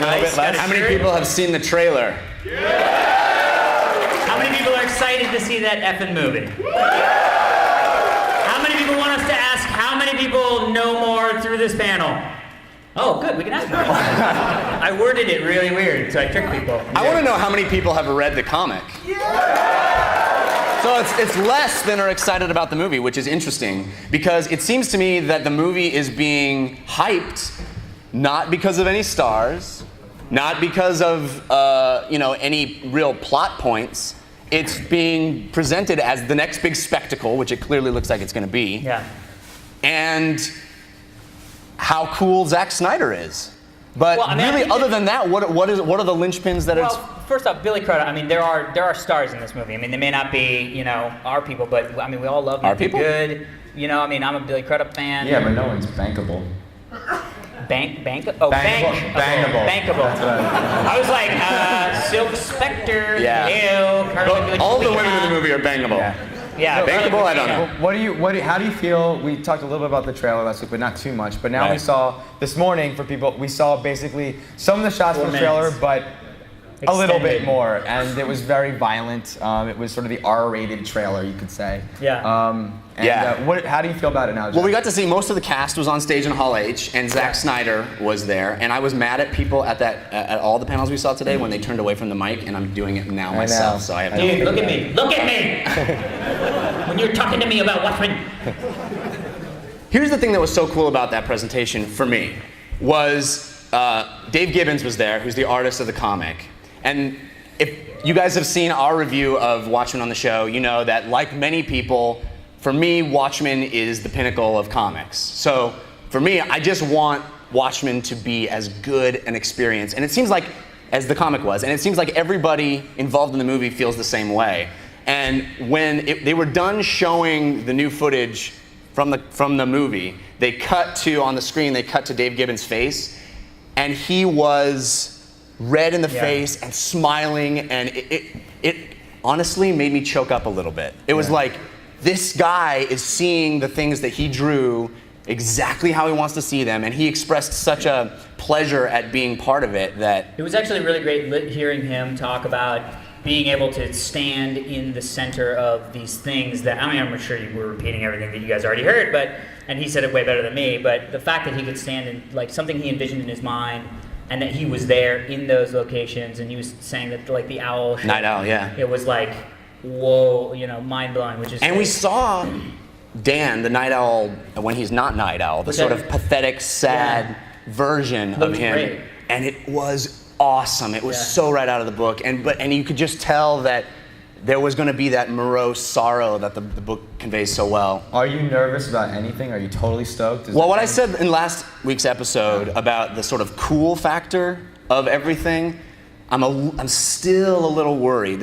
little bit less. How many people have seen the trailer? How many people are excited to see that effing movie? How many people want us to ask how many people know more through this panel? Oh, good, we can ask more. I worded it really weird, so I tricked people. I want to know how many people have read the comic. So it's less than are excited about the movie, which is interesting, because it seems to me that the movie is being hyped not because of any stars, not because of any real plot points. It's being presented as the next big spectacle, which it clearly looks like it's going to be. Yeah. And how cool Zack Snyder is. But really, other than that, what are the linchpins that it's... Well, first off, Billy Crudup, I mean, there are stars in this movie. I mean, they may not be, our people, but I mean, we all love them. Our people? Good. I mean, I'm a Billy Crudup fan. Yeah, but no one's bankable. Bankable. Bankable. That's what I was like, Silk Spectre. Yeah. Ew. All the women in the movie are bangable. Yeah. Bankable, I don't know. How do you feel? We talked a little bit about the trailer last week, but not too much. But now we saw this morning we saw basically some of the shots from the trailer, but a little bit more, and it was very violent. It was sort of the R-rated trailer, you could say. Yeah. How do you feel about it now, John? Well, we got to see most of the cast was on stage in Hall H, and Zack Snyder was there. And I was mad at people at all the panels we saw today when they turned away from the mic, and I'm doing it now myself. So I have. Dude, look at me! Look at me! When you're talking to me about Watchmen. Here's the thing that was so cool about that presentation for me was Dave Gibbons was there, who's the artist of the comic, and if you guys have seen our review of Watchmen on the show, you know that like many people. For me, Watchmen is the pinnacle of comics. So for me, I just want Watchmen to be as good an experience, and it seems like, as the comic was, and it seems like everybody involved in the movie feels the same way. And when they were done showing the new footage from the movie, they cut to Dave Gibbons' face, and he was red in the face and smiling, and it honestly made me choke up a little bit. It was like, this guy is seeing the things that he drew exactly how he wants to see them, and he expressed such a pleasure at being part of it that... It was actually really great hearing him talk about being able to stand in the center of these things that, I mean, I'm sure you were repeating everything that you guys already heard, and he said it way better than me, but the fact that he could stand in, like, something he envisioned in his mind, and that he was there in those locations, and he was saying that, like, the owl... Night Owl, yeah. It was like... Whoa, mind-blowing, which is... And we saw Dan, the Night Owl, when he's not Night Owl, the sort of pathetic, sad version of him. Great. And it was awesome. It was so right out of the book. And you could just tell that there was going to be that morose sorrow that the book conveys so well. Are you nervous about anything? Are you totally stoked? Well, what I said in last week's episode about the sort of cool factor of everything, I'm still a little worried.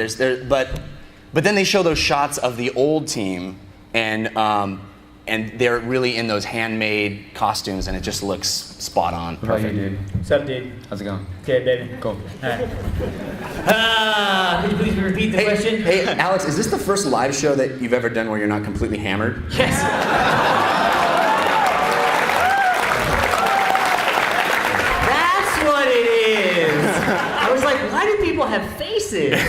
But then they show those shots of the old team, and they're really in those handmade costumes, and it just looks spot on. What about you, dude? What's up, dude? How's it going? Good, baby. Cool. All right. Could you please repeat the question? Hey, Alex, is this the first live show that you've ever done where you're not completely hammered? Yes. That's what it is. I was like, why do people have faces?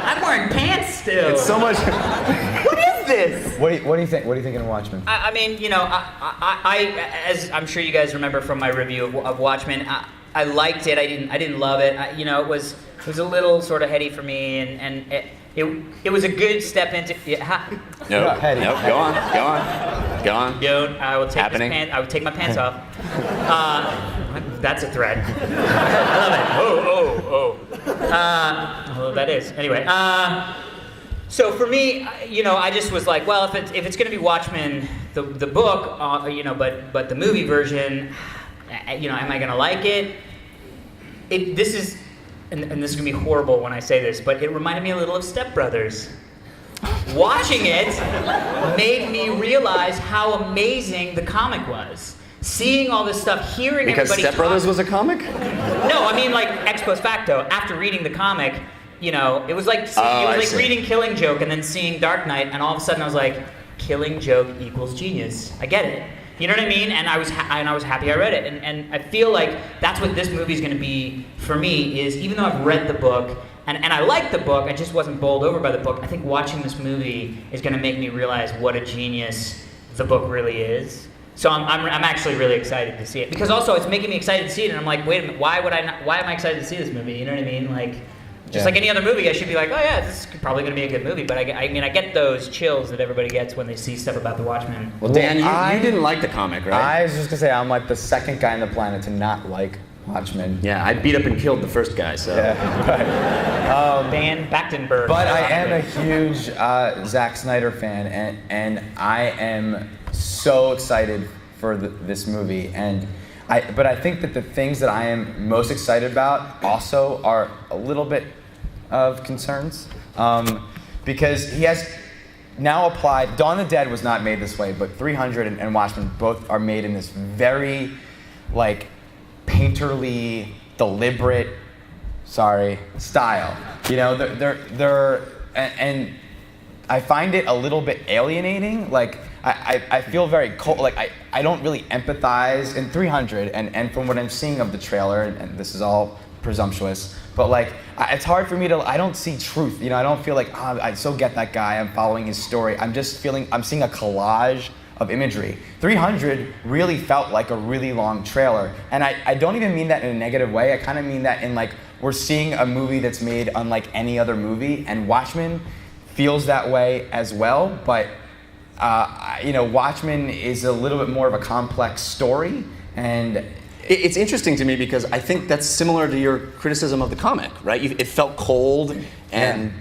I'm wearing pants still. It's so much. What is this? What do you think? What do you think in Watchmen? I mean, I as I'm sure you guys remember from my review of Watchmen, I liked it. I didn't love it. It was a little sort of heady for me, and it was a good step into. Nope. Heady. Nope. Go on. I will take I would take my pants off. That's a threat. I love it. Oh. Well, that is. Anyway, so for me, I just was like, well, if it's going to be Watchmen, the book, but the movie version, am I going to like it? This is, and this is going to be horrible when I say this, but it reminded me a little of Step Brothers. Watching it made me realize how amazing the comic was. Seeing all this stuff, hearing because everybody Step Brothers was a comic? No, I mean like ex post facto. After reading the comic, it was like reading Killing Joke and then seeing Dark Knight, and all of a sudden I was like, Killing Joke equals genius. I get it. You know what I mean? And I was happy I read it. And I feel like that's what this movie's going to be for me. Is even though I've read the book and I like the book, I just wasn't bowled over by the book. I think watching this movie is going to make me realize what a genius the book really is. So I'm actually really excited to see it, because also it's making me excited to see it, and I'm like, wait a minute, why am I excited to see this movie? You know what I mean? Like, just like any other movie, I should be like, oh yeah, this is probably going to be a good movie. But I mean, I get those chills that everybody gets when they see stuff about the Watchmen. Well, Dan, you didn't like the comic, right? I was just gonna say I'm like the second guy on the planet to not like Watchmen. Yeah, I beat up and killed the first guy, so. Yeah, Dan Bachtenberg. but I am a huge Zack Snyder fan, and I am so excited for this movie. But I think that the things that I am most excited about also are a little bit of concerns, because he has now applied. Dawn of the Dead was not made this way, but 300 and Watchmen both are made in this very, like, painterly, deliberate, style. You know, and I find it a little bit alienating. Like, I feel very cold. Like, I don't really empathize in 300, and from what I'm seeing of the trailer, and this is all presumptuous, but like, it's hard for me to, I don't see truth. You know, I don't feel like, I so get that guy, I'm following his story. I'm seeing a collage of imagery. 300 really felt like a really long trailer. And I don't even mean that in a negative way. I kind of mean that in like, we're seeing a movie that's made unlike any other movie, and Watchmen feels that way as well, but Watchmen is a little bit more of a complex story, and it's interesting to me because I think that's similar to your criticism of the comic, right? It felt cold and,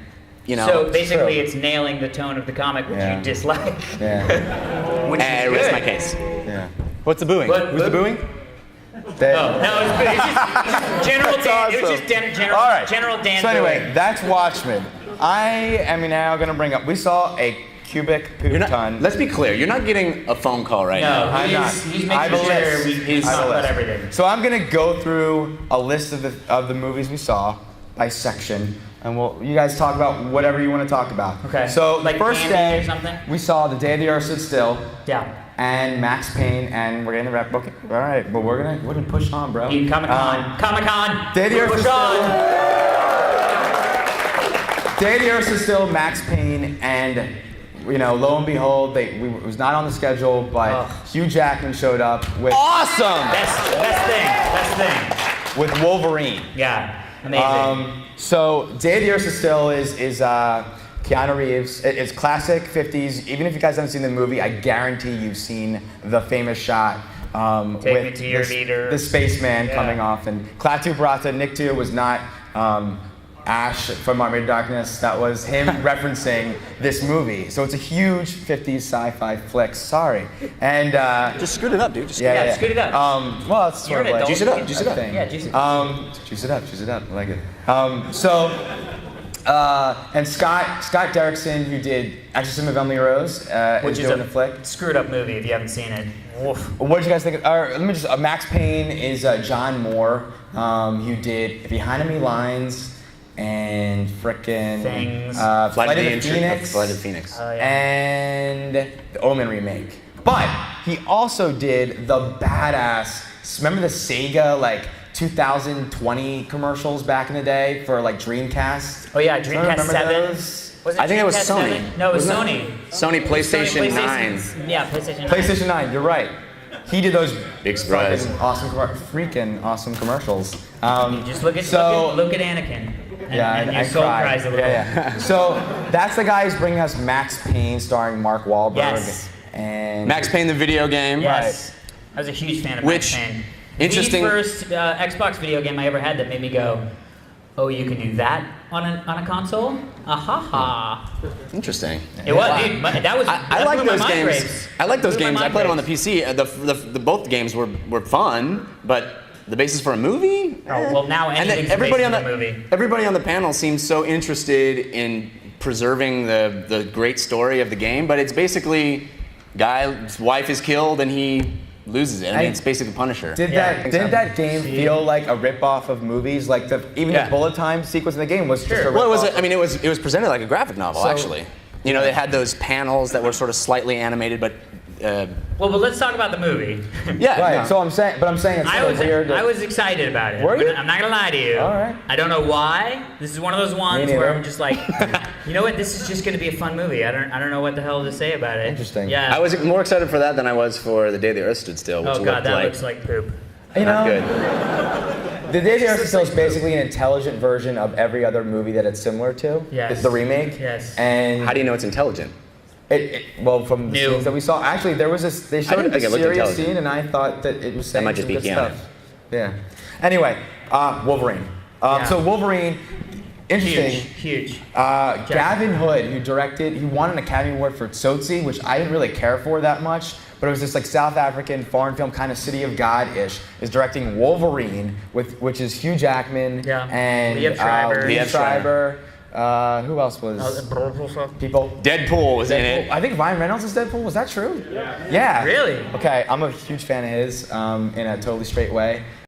So basically it's nailing the tone of the comic, which you dislike. Yeah. Which is rest good. my case. Yeah. What's the booing? Who's the booing? No, it's just general Dan. It was just general. All right. General Dan. So anyway, that's Watchmen. I am now going to bring up. We saw a cubic poop ton. Let's be clear. You're not getting a phone call right now. No, I'm not. he's I have a making sure list. we I have talk a about list. everything. So I'm going to go through a list of the movies we saw by section, and you guys talk about whatever you want to talk about. Okay. So Like the first candy day or something? we saw The Day the Earth Stood Still. Yeah. And Max Payne, and we're getting the rep. Okay, all right, but we're gonna push on, bro. Comic-Con. Comic-Con. Day the Earth Push is on. still. Day the Earth is still Max Payne, and lo and behold, it was not on the schedule, but Hugh Jackman showed up with Awesome. Best thing. with Wolverine. Yeah. Amazing. So Day the Earth is still is Keanu Reeves. It's classic 50s. Even if you guys haven't seen the movie, I guarantee you've seen the famous shot Take with me to your leader. the spaceman coming off. And Klaatu Barada, Nick 2 was not Ash from Army of Darkness. That was him referencing this movie. So it's a huge 50s sci-fi flick. Sorry. And Just scoot it up, dude. scoot it up. well, it's You're sort an of like adult. Juice it up, a juice it up. thing. Yeah, juice it up. Juice it up. I like it. And Scott Derrickson, who did Exorcism of Emily Rose, Which is doing a a flick. screwed up movie if you haven't seen it. Woof. What did you guys think? Let me just. Max Payne is John Moore, who did Behind Enemy Lines and frickin' Things. Flight of the Phoenix. Flight of the Phoenix. And the Omen remake. But he also did the badass. Remember the Sega 2020 commercials back in the day for Dreamcast? Oh yeah, Dreamcast Remember 7. those? Was it I think it was Dreamcast Sony. 7? No, it was Sony. Sony PlayStation 9. Yeah, PlayStation 9. PlayStation 9, you're right. He did those Big surprise. freaking awesome commercials. You just look at Anakin. And your soul cried. cries a little. Yeah. So that's the guy who's bringing us Max Payne, starring Mark Wahlberg. Yes. And Max Payne, the video game. Yes. I was a huge fan of Which- Max Payne. interesting- The first Xbox video game I ever had that made me go, oh, you can do that on a console? Ha. Interesting. It was, dude. That was. I like blew my those mind games. raves. I like those Blew my games. I mind played them on the raves. PC. The both games were fun, but the basis for a movie? Oh, well, now And then anything's everybody based on on a movie. everybody on the panel seems so interested in preserving the great story of the game, but it's basically guy's wife is killed and he loses it. I mean, it's basically Punisher. didn't that game feel like a ripoff of movies? Even the bullet time sequence in the game was just a ripoff. Well, it was presented like a graphic novel, actually. They had those panels that were sort of slightly animated, but Well, but let's talk about the movie. Yeah. Right. no. So I'm saying it's I sort of was weird. I was excited about it. Were you? I'm not gonna lie to you. All right. I don't know why. This is one of those ones neither. where I'm just like, you know what? This is just gonna be a fun movie. I don't know what the hell to say about it. Interesting. Yeah. I was more excited for that than I was for The Day the Earth Stood Still, which Oh god, looked that like looks like poop. You not know, good. The Day the Earth Stood Still is basically an intelligent version of every other movie that it's similar to. Yes. It's the remake. Yes. And How do you know it's intelligent? well, from the New. scenes that we saw, actually, there was this. They showed didn't a think it looked serious intelligent. scene, and I thought that it was saying might just some be good Keanu. stuff. Yeah. Anyway, Wolverine. Yeah. So Wolverine, interesting. Huge. Gavin Hood, who directed, he won an Academy Award for Tsotsi, which I didn't really care for that much, but it was this like South African foreign film, kind of City of God-ish, is directing Wolverine, which is Hugh Jackman Yeah. and Liev Schreiber. Liev Liev Schreiber. Who else was people? Deadpool was in Deadpool. it. I think Ryan Reynolds is Deadpool. Was that true? Yeah. Really? Okay, I'm a huge fan of his in a totally straight way.